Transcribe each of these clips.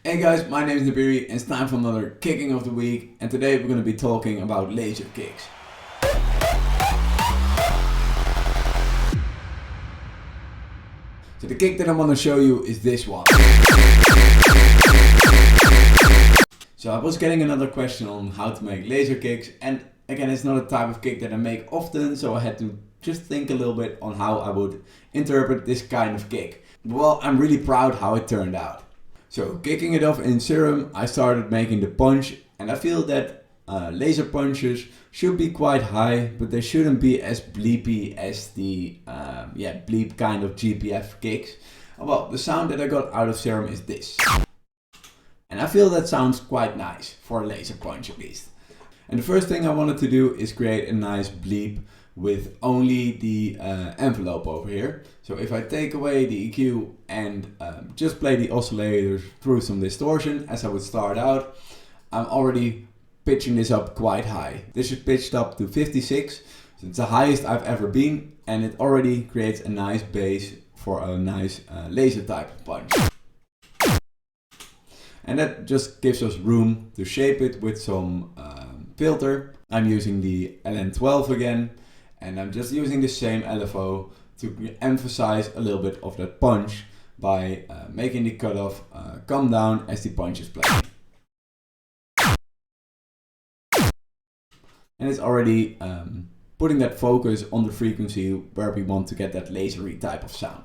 Hey guys, my name is Nabiri and it's time for another kicking of the week, and today we're going to be talking about laser kicks. So the kick that I want to show you is this one. So I was getting another question on how to make laser kicks, and again it's not a type of kick that I make often, so I had to just think a little bit on how I would interpret this kind of kick. Well, I'm really proud how it turned out. So kicking it off in Serum, I started making the punch, and I feel that laser punches should be quite high, but they shouldn't be as bleepy as the bleep kind of GPF kicks. Well, the sound that I got out of Serum is this. And I feel that sounds quite nice for a laser punch at least. And the first thing I wanted to do is create a nice bleep with only the envelope over here. So if I take away the EQ and just play the oscillators through some distortion as I would start out, I'm already pitching this up quite high. This is pitched up to 56, so it's the highest I've ever been, and it already creates a nice bass for a nice laser type of punch. And that just gives us room to shape it with some filter. I'm using the LN12 again, and I'm just using the same LFO to emphasize a little bit of that punch by making the cutoff come down as the punch is playing. And it's already putting that focus on the frequency where we want to get that lasery type of sound.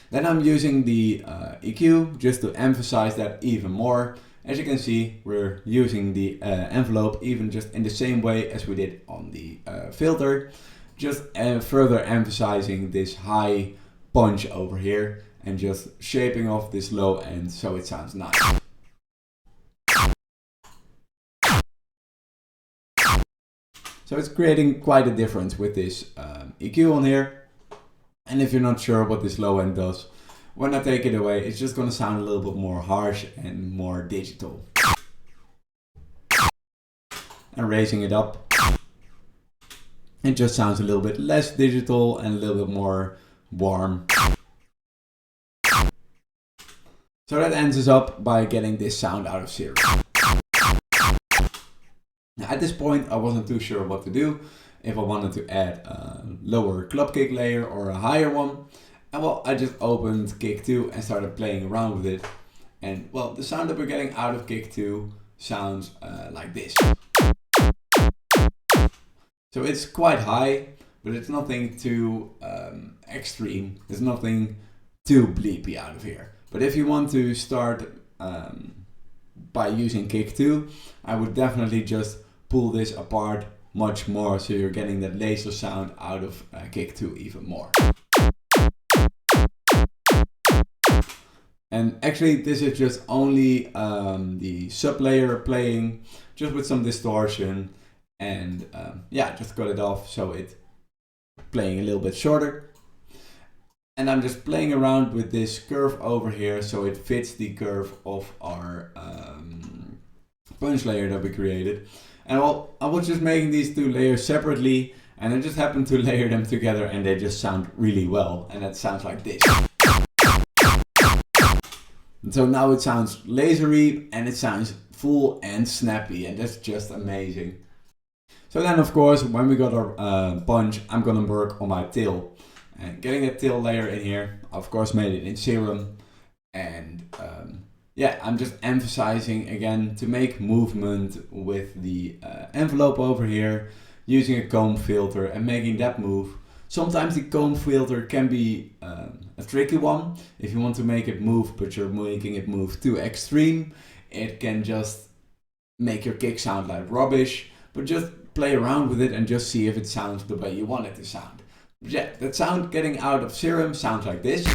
Then I'm using the EQ just to emphasize that even more. As you can see, we're using the envelope even just in the same way as we did on the filter, just further emphasizing this high punch over here and just shaping off this low end so it sounds nice. So it's creating quite a difference with this EQ on here. And if you're not sure what this low end does, when I take it away, it's just going to sound a little bit more harsh and more digital. And raising it up, it just sounds a little bit less digital and a little bit more warm. So that ends us up by getting this sound out of Serum. Now at this point I wasn't too sure what to do, if I wanted to add a lower club kick layer or a higher one. And well, I just opened kick 2 and started playing around with it. And well, the sound that we're getting out of kick 2 sounds like this. So it's quite high, but it's nothing too extreme. There's nothing too bleepy out of here. But if you want to start by using kick 2, I would definitely just pull this apart much more, so you're getting that laser sound out of kick 2 even more. And actually this is just only the sub layer playing, just with some distortion, and just got it off so it's playing a little bit shorter. And I'm just playing around with this curve over here so it fits the curve of our punch layer that we created. And well, I was just making these two layers separately, and I just happened to layer them together and they just sound really well, and it sounds like this. And so now it sounds lasery and it sounds full and snappy, and that's just amazing. So then of course, when we got our punch, I'm gonna work on my tail. And getting a tail layer in here, I of course made it in Serum, and I'm just emphasizing again to make movement with the envelope over here, using a comb filter and making that move. Sometimes the comb filter can be a tricky one. If you want to make it move but you're making it move too extreme, it can just make your kick sound like rubbish. But just play around with it and just see if it sounds the way you want it to sound. But yeah, that sound getting out of Serum sounds like this.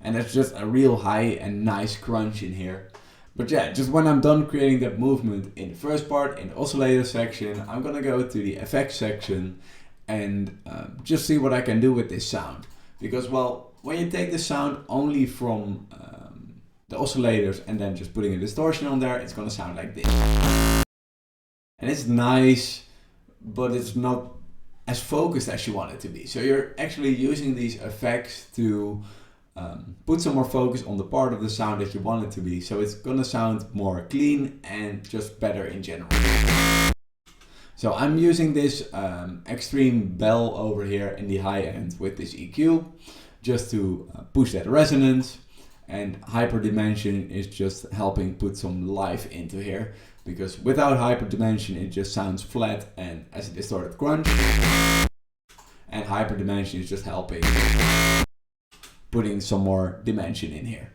And that's just a real high and nice crunch in here. But yeah, just when I'm done creating that movement in the first part, in the oscillator section, I'm gonna go to the effects section and just see what I can do with this sound. Because well, when you take the sound only from the oscillators and then just putting a distortion on there, it's gonna sound like this. And it's nice, but it's not as focused as you want it to be. So you're actually using these effects to put some more focus on the part of the sound that you want it to be. So it's gonna sound more clean and just better in general. So I'm using this extreme bell over here in the high end with this EQ just to push that resonance, and hyperdimension is just helping put some life into here, because without hyperdimension it just sounds flat and as a distorted crunch, and hyperdimension is just helping putting some more dimension in here.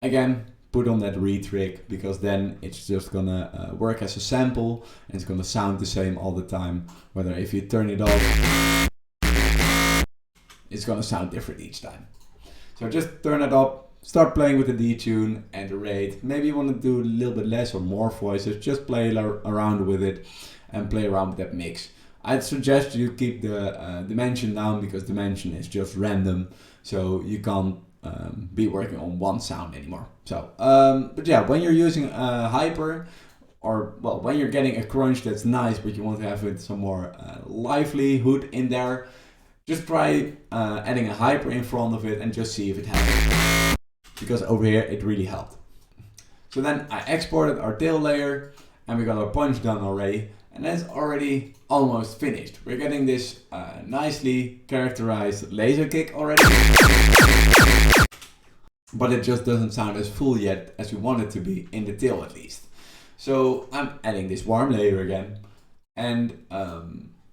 Again, put on that re-trick, because then it's just gonna work as a sample and it's gonna sound the same all the time. Whether if you turn it off, it's gonna sound different each time. So just turn it up, start playing with the detune and the rate. Maybe you want to do a little bit less or more voices, just play around with it and play around with that mix. I'd suggest you keep the dimension down, because dimension is just random, so you can't be working on one sound anymore. So, but yeah, when you're using hyper, or well, when you're getting a crunch that's nice, but you want to have it some more livelihood in there, just try adding a hyper in front of it and just see if it helps. Because over here it really helped. So then I exported our tail layer and we got our punch done already, and that's already almost finished. We're getting this nicely characterized laser kick already, but it just doesn't sound as full yet as we want it to be, in the tail at least. So I'm adding this warm layer again, and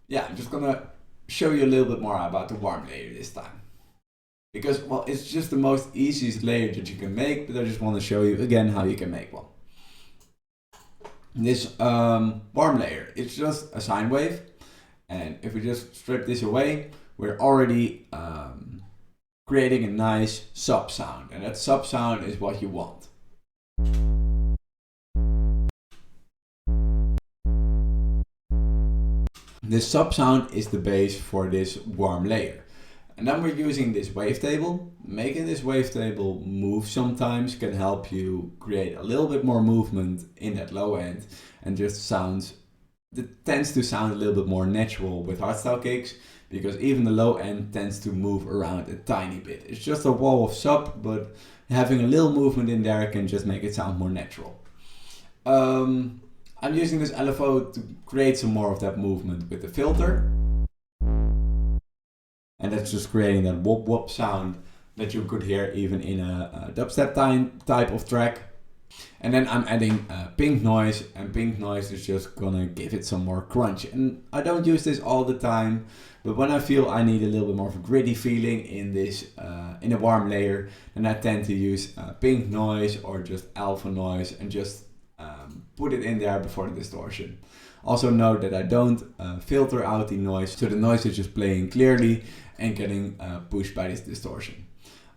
yeah, I'm just gonna show you a little bit more about the warm layer this time. Because, well, it's just the most easiest layer that you can make, but I just want to show you again how you can make one. This warm layer, it's just a sine wave, and if we just strip this away, we're already creating a nice sub sound, and that sub sound is what you want. This sub sound is the base for this warm layer. And then we're using this wavetable. Making this wavetable move sometimes can help you create a little bit more movement in that low end, and just sounds, it tends to sound a little bit more natural with hardstyle kicks, because even the low end tends to move around a tiny bit. It's just a wall of sub, but having a little movement in there can just make it sound more natural. I'm using this LFO to create some more of that movement with the filter. And that's just creating that whoop whoop sound that you could hear even in a dubstep type of track. And then I'm adding pink noise, and pink noise is just gonna give it some more crunch. And I don't use this all the time, but when I feel I need a little bit more of a gritty feeling in this, in a warm layer, then I tend to use pink noise or just alpha noise, and just put it in there before the distortion. Also note that I don't filter out the noise, so the noise is just playing clearly and getting pushed by this distortion.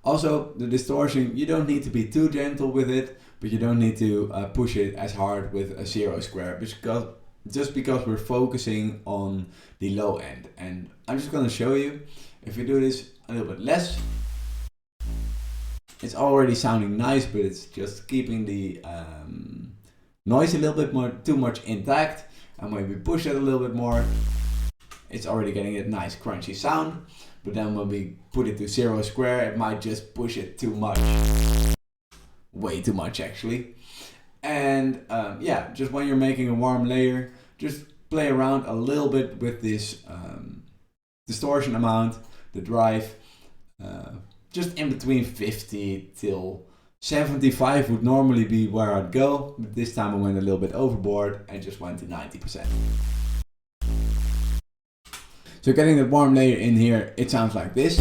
Also, the distortion, you don't need to be too gentle with it, but you don't need to push it as hard with a 0 square, just because we're focusing on the low end. And I'm just going to show you, if we do this a little bit less, it's already sounding nice, but it's just keeping the noise a little bit more too much intact. And when we push it a little bit more, it's already getting a nice crunchy sound. But then when we put it to 0 square, it might just push it too much. Way too much actually. And yeah, just when you're making a warm layer, just play around a little bit with this distortion amount, the drive, just in between 50 till 75 would normally be where I'd go, but this time I went a little bit overboard and just went to 90%. So getting that warm layer in here, it sounds like this.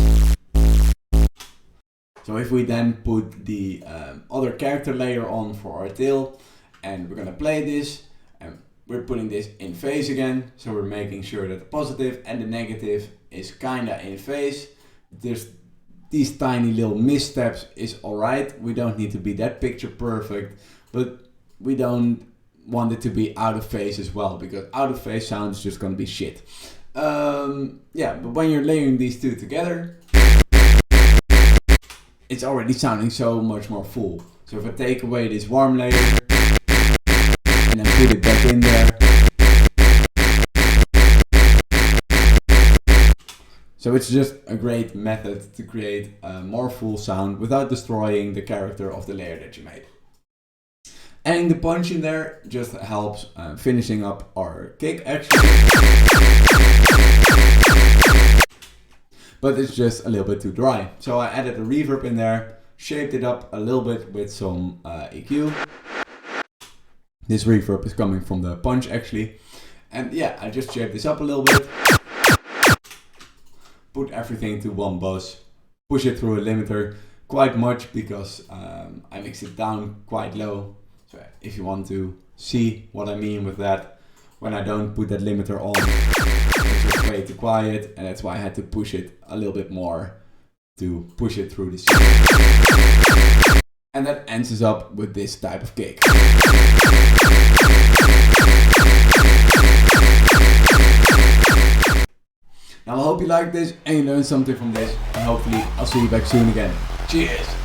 So if we then put the other character layer on for our tail, and we're gonna play this, and we're putting this in phase again, so we're making sure that the positive and the negative is kinda in phase. There's these tiny little missteps is alright, we don't need to be that picture perfect, but we don't want it to be out of phase as well, because out of phase sound is just gonna be shit. Yeah, but when you're layering these two together, it's already sounding so much more full. So if I take away this warm layer and then put it back in there, So it's just a great method to create a more full sound without destroying the character of the layer that you made. Adding the punch in there just helps finishing up our kick actually. But it's just a little bit too dry. So I added a reverb in there, shaped it up a little bit with some EQ. This reverb is coming from the punch actually. And yeah, I just shaped this up a little bit. Put everything to one bus, push it through a limiter quite much because I mix it down quite low. So if you want to see what I mean with that, when I don't put that limiter on, it's just way too quiet, and that's why I had to push it a little bit more to push it through the scene. And that ends us up with this type of kick. Now I hope you liked this and you learned something from this, and hopefully I'll see you back soon again. Cheers!